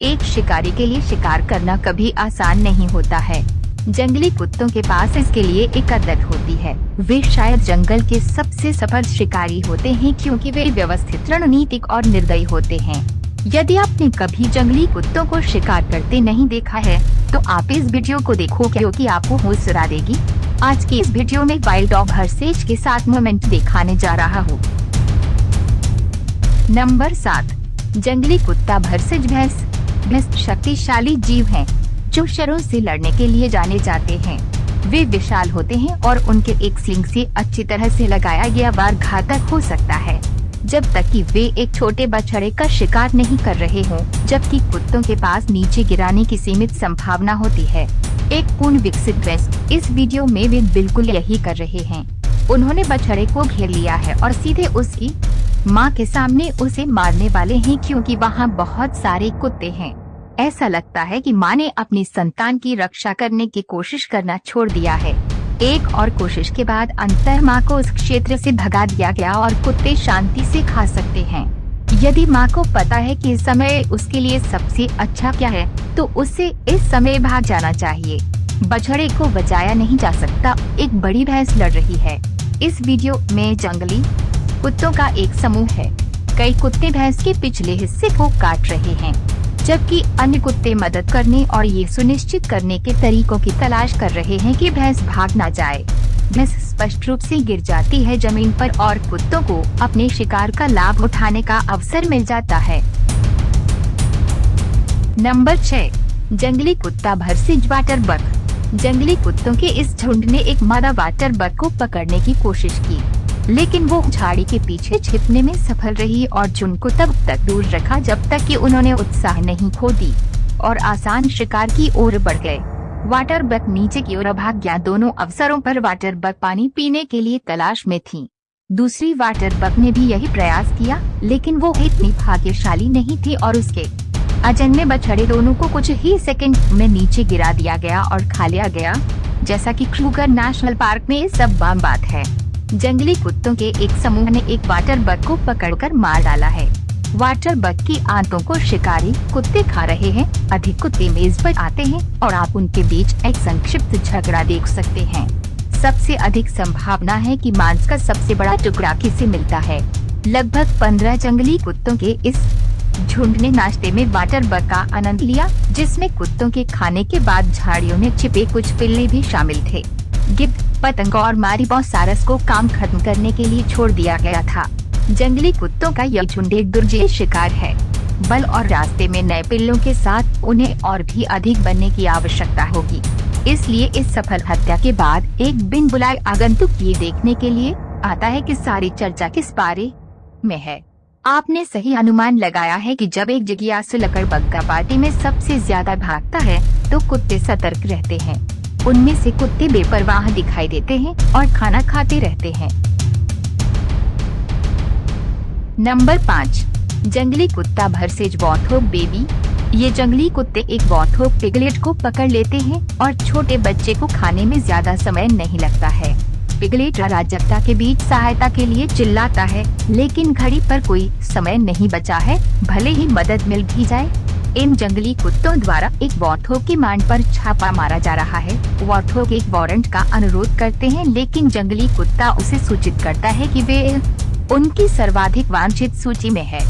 एक शिकारी के लिए शिकार करना कभी आसान नहीं होता है। जंगली कुत्तों के पास इसके लिए एक आदत होती है। वे शायद जंगल के सबसे सफल शिकारी होते हैं क्योंकि वे व्यवस्थित, रणनीतिक और निर्दयी होते हैं। यदि आपने कभी जंगली कुत्तों को शिकार करते नहीं देखा है तो आप इस वीडियो को देखो क्योंकि आपको होश उड़ा देगी। आज की इस वीडियो में वाइल्ड डॉग हर्सेज के 7 मोमेंट दिखाने जा रहा हूँ। नंबर 7, जंगली कुत्ता भरसेज भैंस। भैंस शक्तिशाली जीव हैं, जो शेरों से लड़ने के लिए जाने जाते हैं। वे विशाल होते हैं और उनके एक सींग से अच्छी तरह से लगाया गया वार घातक हो सकता है, जब तक कि वे एक छोटे बछड़े का शिकार नहीं कर रहे हों, जबकि कुत्तों के पास नीचे गिराने की सीमित संभावना होती है। एक पूर्ण विकसित भैंस, इस वीडियो में वे बिल्कुल यही कर रहे हैं। उन्होंने बछड़े को घेर लिया है और सीधे उसकी मां के सामने उसे मारने वाले हैं क्योंकि वहां बहुत सारे कुत्ते हैं। ऐसा लगता है कि मां ने अपनी संतान की रक्षा करने की कोशिश करना छोड़ दिया है। एक और कोशिश के बाद अंततः मां को उस क्षेत्र से भगा दिया गया और कुत्ते शांति से खा सकते हैं। यदि मां को पता है कि इस समय उसके लिए सबसे अच्छा क्या है, तो उसे इस समय भाग जाना चाहिए। बछड़े को बचाया नहीं जा सकता। एक बड़ी भैंस लड़ रही है। इस वीडियो में जंगली कुत्तों का एक समूह है। कई कुत्ते भैंस के पिछले हिस्से को काट रहे हैं, जबकि अन्य कुत्ते मदद करने और ये सुनिश्चित करने के तरीकों की तलाश कर रहे हैं कि भैंस भाग न जाए। भैंस स्पष्ट रूप से गिर जाती है जमीन पर और कुत्तों को अपने शिकार का लाभ उठाने का अवसर मिल जाता है। नंबर 6, जंगली कुत्ता भरसेज वाटर बग। जंगली कुत्तों के इस झुंड ने एक मादा वाटर बग को पकड़ने की कोशिश की, लेकिन वो झाड़ी के पीछे छिपने में सफल रही और झुंड को तब तक दूर रखा जब तक कि उन्होंने उत्साह नहीं खो दी और आसान शिकार की ओर बढ़ गए। वाटर बग नीचे की ओर भाग गया। दोनों अवसरों पर वाटर बग पानी पीने के लिए तलाश में थी। दूसरी वाटर बग ने भी यही प्रयास किया, लेकिन वो इतनी भाग्यशाली नहीं थी और उसके अजन्मे बछड़े दोनों को कुछ ही सेकंड में नीचे गिरा दिया गया और खा लिया गया। जैसा कि क्रूगर नेशनल पार्क में सब आम बात है, जंगली कुत्तों के एक समूह ने एक वाटर बग को पकड़कर मार डाला है। वाटर बग की आंतों को शिकारी कुत्ते खा रहे हैं। अधिक कुत्ते मेज पर आते हैं और आप उनके बीच एक संक्षिप्त झगड़ा देख सकते हैं। सबसे अधिक संभावना है कि मांस का सबसे बड़ा टुकड़ा किसे मिलता है। लगभग 15 जंगली कुत्तों के इस झुंड ने नाश्ते में वाटर बग का आनंद लिया, जिसमें कुत्तों के खाने के बाद झाड़ियों में छिपे कुछ पिल्ले भी शामिल थे। गिद्ध, पतंग और मारीबोसारस को काम खत्म करने के लिए छोड़ दिया गया था। जंगली कुत्तों का यह झुंड एक दुर्जय शिकार है। बल और रास्ते में नए पिल्लों के साथ उन्हें और भी अधिक बनने की आवश्यकता होगी। इसलिए इस सफल हत्या के बाद एक बिन बुलाए आगंतुक ये देखने के लिए आता है कि सारी चर्चा किस बारे में है। आपने सही अनुमान लगाया है कि जब एक जिज्ञासु लकड़बग्गा पार्टी में सबसे ज्यादा भागता है तो कुत्ते सतर्क रहते हैं। उनमें से कुत्ते बेपरवाह दिखाई देते हैं और खाना खाते रहते हैं। नंबर 5, जंगली कुत्ता भरसेज वॉर्थोग बेबी। ये जंगली कुत्ते एक वॉर्थोग पिगलेट को पकड़ लेते हैं और छोटे बच्चे को खाने में ज्यादा समय नहीं लगता है। पिगलेट अराजकता के बीच सहायता के लिए चिल्लाता है, लेकिन घड़ी पर कोई समय नहीं बचा है, भले ही मदद मिल भी जाए। इन जंगली कुत्तों द्वारा एक वॉर्थोग की मांड पर छापा मारा जा रहा है। वॉर्थोग एक वारंट का अनुरोध करते हैं, लेकिन जंगली कुत्ता उसे सूचित करता है कि वे उनकी सर्वाधिक वांछित सूची में है,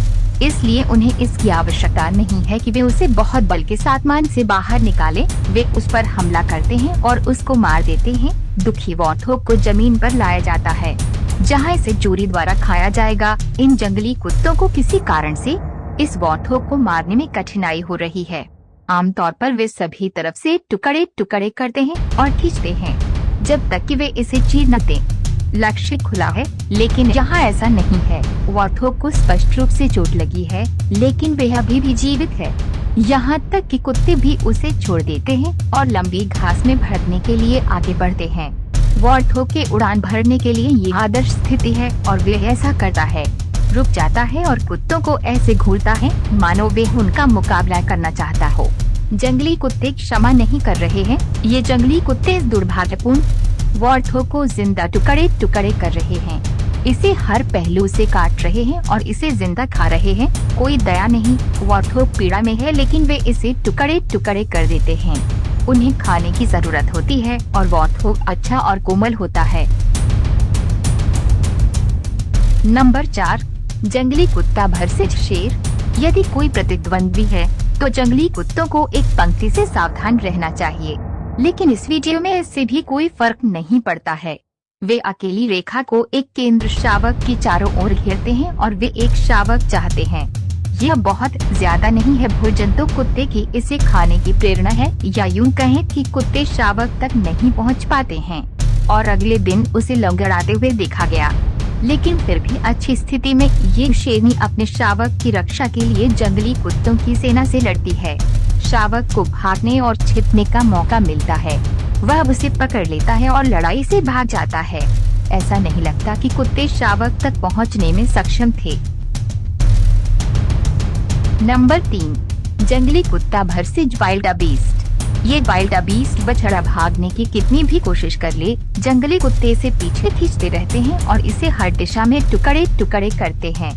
इसलिए उन्हें इसकी आवश्यकता नहीं है कि वे उसे बहुत बल के साथ मान से बाहर निकालें। वे उस पर हमला करते हैं और उसको मार देते हैं। दुखी वॉर्थोग को जमीन पर लाया जाता है, जहां इसे चोरी द्वारा खाया जाएगा। इन जंगली कुत्तों को किसी कारण से इस वॉर्थोग को मारने में कठिनाई हो रही है। आमतौर पर वे सभी तरफ से टुकड़े टुकड़े करते हैं और खींचते हैं जब तक कि वे इसे चीर न दें। लक्ष्य खुला है, लेकिन यहाँ ऐसा नहीं है। वॉर्थोग को स्पष्ट रूप से चोट लगी है, लेकिन वे अभी भी जीवित है। यहाँ तक कि कुत्ते भी उसे छोड़ देते हैं और लंबी घास में भटकने के लिए आगे बढ़ते हैं। वॉर्थोग के उड़ान भरने के लिए ये आदर्श स्थिति है और वे ऐसा करता है, रुक जाता है और कुत्तों को ऐसे घूरता है मानो वे उनका मुकाबला करना चाहता हो। जंगली कुत्ते क्षमा नहीं कर रहे हैं। ये जंगली कुत्ते इस दुर्भाग्यपूर्ण वॉर्थोग को जिंदा टुकड़े टुकड़े कर रहे हैं। इसे हर पहलू से काट रहे हैं और इसे जिंदा खा रहे हैं। कोई दया नहीं। वॉर्थोग पीड़ा में है लेकिन वे इसे टुकड़े टुकड़े कर देते हैं। उन्हें खाने की जरूरत होती है और वॉर्थोग अच्छा और कोमल होता है। नंबर 4, जंगली कुत्ता वर्सेस शेर। यदि कोई प्रतिद्वंद्वी है तो जंगली कुत्तों को एक पंक्ति से सावधान रहना चाहिए, लेकिन इस वीडियो में इससे भी कोई फर्क नहीं पड़ता है। वे अकेली रेखा को एक केंद्र शावक के चारों ओर घेरते हैं और वे एक शावक चाहते हैं। यह बहुत ज्यादा नहीं है भोजन तो कुत्ते की इसे खाने की प्रेरणा है, या यूं कहें कि कुत्ते शावक तक नहीं पहुंच पाते हैं और अगले दिन उसे लंगड़ाते हुए देखा गया। लेकिन फिर भी अच्छी स्थिति में ये शेरनी अपने शावक की रक्षा के लिए जंगली कुत्तों की सेना से लड़ती है। शावक को भागने और छिपने का मौका मिलता है, वह उसे पकड़ लेता है और लड़ाई से भाग जाता है। ऐसा नहीं लगता कि कुत्ते शावक तक पहुंचने में सक्षम थे। नंबर 3, जंगली कुत्ता वर्सेस वाइल्ड बीस्ट। ये वाइल्ड बीस्ट बछड़ा भागने की कितनी भी कोशिश कर ले, जंगली कुत्ते इसे पीछे खींचते रहते हैं और इसे हर दिशा में टुकड़े टुकड़े करते हैं।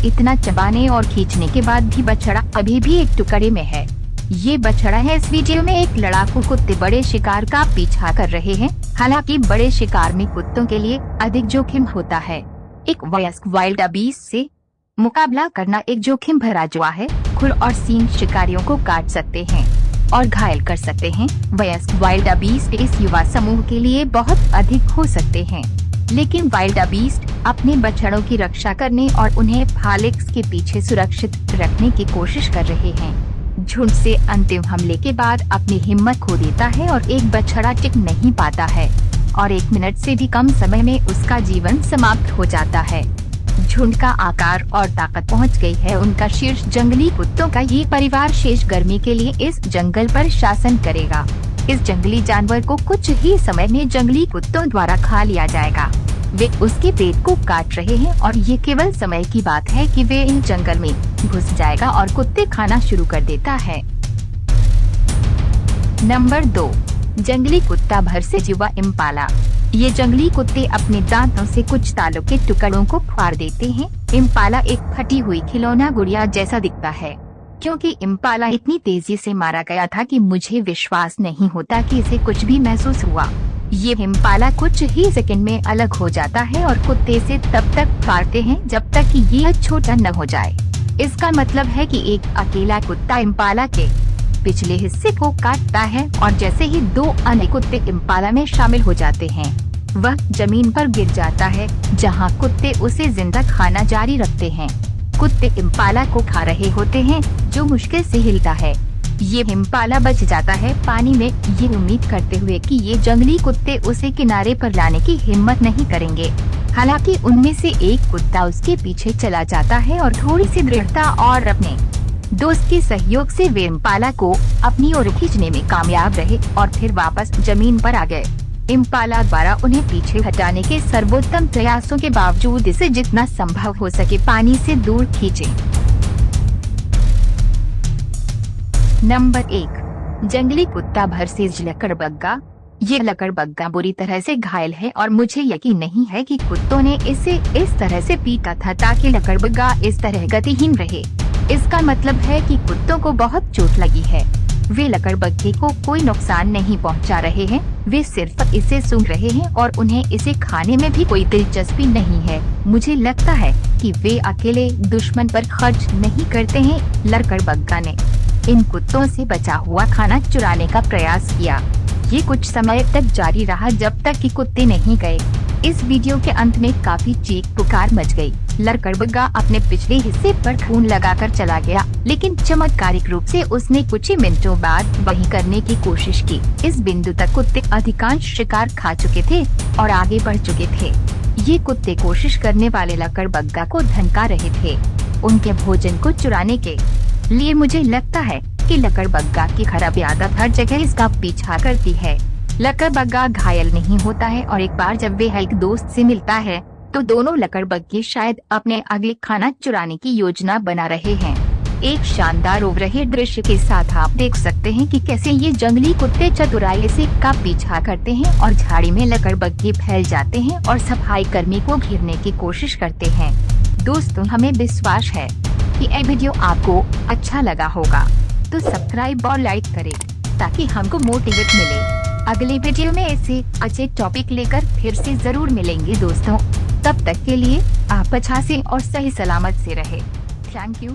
इतना चबाने और खींचने के बाद भी बछड़ा अभी भी एक टुकड़े में है। ये बछड़ा है। इस वीडियो में एक लड़ाकू कुत्ते बड़े शिकार का पीछा कर रहे हैं। हालांकि बड़े शिकार में कुत्तों के लिए अधिक जोखिम होता है। एक वयस्क वाइल्ड बीस्ट से मुकाबला करना एक जोखिम भरा जुआ है। खुर और सींग शिकारियों को काट सकते हैं और घायल कर सकते हैं। वयस्क वाइल्ड बीस्ट इस युवा समूह के लिए बहुत अधिक हो सकते हैं, लेकिन वाइल्ड बीस्ट अपने बछड़ों की रक्षा करने और उन्हें फालिक्स के पीछे सुरक्षित रखने की कोशिश कर रहे हैं। झुंड से अंतिम हमले के बाद अपनी हिम्मत खो देता है और एक बछड़ा टिक नहीं पाता है और 1 मिनट से भी कम समय में उसका जीवन समाप्त हो जाता है। झुंड का आकार और ताकत पहुंच गई है। उनका शीर्ष जंगली कुत्तों का ये परिवार शेष गर्मी के लिए इस जंगल पर शासन करेगा। इस जंगली जानवर को कुछ ही समय में जंगली कुत्तों द्वारा खा लिया जाएगा। वे उसके पेट को काट रहे हैं और ये केवल समय की बात है कि वे इन जंगल में घुस जाएगा और कुत्ते खाना शुरू कर देता है। नंबर 2, जंगली कुत्ता वर्सेस युवा इम्पाला। ये जंगली कुत्ते अपने दांतों से कुछ तालों के टुकड़ों को फाड़ देते हैं। इम्पाला एक फटी हुई खिलौना गुड़िया जैसा दिखता है। क्योंकि इम्पाला इतनी तेजी से मारा गया था कि मुझे विश्वास नहीं होता कि इसे कुछ भी महसूस हुआ। ये इम्पाला कुछ ही सेकंड में अलग हो जाता है और कुत्ते से तब तक फाड़ते हैं जब तक कि ये छोटा न हो जाए। इसका मतलब है कि एक अकेला कुत्ता इम्पाला के पिछले हिस्से को काटता है और जैसे ही 2 अन्य कुत्ते इम्पाला में शामिल हो जाते हैं, वह जमीन पर गिर जाता है, जहां कुत्ते उसे जिंदा खाना जारी रखते हैं। कुत्ते इम्पाला को खा रहे होते हैं, जो मुश्किल से हिलता है। ये इम्पाला बच जाता है पानी में, ये उम्मीद करते हुए कि ये जंगली कुत्ते उसे किनारे पर लाने की हिम्मत नहीं करेंगे। हालांकि उनमें से एक कुत्ता उसके पीछे चला जाता है और थोड़ी सी दृढ़ता और अपने दोस्त के सहयोग से वे इम्पाला को अपनी ओर खींचने में कामयाब रहे और फिर वापस जमीन पर आ गए। इम्पाला द्वारा उन्हें पीछे हटाने के सर्वोत्तम प्रयासों के बावजूद इसे जितना संभव हो सके पानी से दूर खींचे। नंबर 1, जंगली कुत्ता वर्सेस लकड़बग्गा। ये लकड़बग्गा बुरी तरह से घायल है और मुझे यकीन नहीं है कि कुत्तों ने इसे इस तरह से पीटा था ताकि लकड़बग्गा इस तरह गतिहीन रहे। इसका मतलब है कि कुत्तों को बहुत चोट लगी है। वे लकड़बग्गे को कोई नुकसान नहीं पहुंचा रहे हैं, वे सिर्फ इसे सूंघ रहे हैं और उन्हें इसे खाने में भी कोई दिलचस्पी नहीं है। मुझे लगता है कि वे अकेले दुश्मन पर खर्च नहीं करते हैं। लकड़बग्गा ने इन कुत्तों से बचा हुआ खाना चुराने का प्रयास किया। ये कुछ समय तक जारी रहा जब तक कि कुत्ते नहीं गए। इस वीडियो के अंत में काफी चीख पुकार मच गई। लकड़बग्गा अपने पिछले हिस्से पर खून लगाकर चला गया, लेकिन चमत्कारिक रूप से उसने कुछ ही मिनटों बाद वही करने की कोशिश की। इस बिंदु तक कुत्ते अधिकांश शिकार खा चुके थे और आगे बढ़ चुके थे। ये कुत्ते कोशिश करने वाले लकड़बग्गा को धमका रहे थे, उनके भोजन को चुराने के लिए। मुझे लगता है कि लकड़बग्गा की खराब आदत हर जगह इसका पीछा करती है। लकड़बग्गा घायल नहीं होता है और एक बार जब वे एक दोस्त से मिलता है तो दोनों लकड़बग्गे शायद अपने अगले खाना चुराने की योजना बना रहे हैं। एक शानदार ओवरहेड दृश्य के साथ आप देख सकते हैं कि कैसे ये जंगली कुत्ते चतुराई से का पीछा करते हैं और झाड़ी में लकड़बग्घे फैल जाते हैं और सफाई कर्मी को घेरने की कोशिश करते हैं। दोस्तों, हमें विश्वास है कि ये वीडियो आपको अच्छा लगा होगा, तो सब्सक्राइब और लाइक करें ताकि हमको मोटिवेट मिले। अगले वीडियो में ऐसे अच्छे टॉपिक लेकर फिर से जरूर मिलेंगे दोस्तों। तब तक के लिए आप अच्छा से और सही सलामत से रहे। Thank you.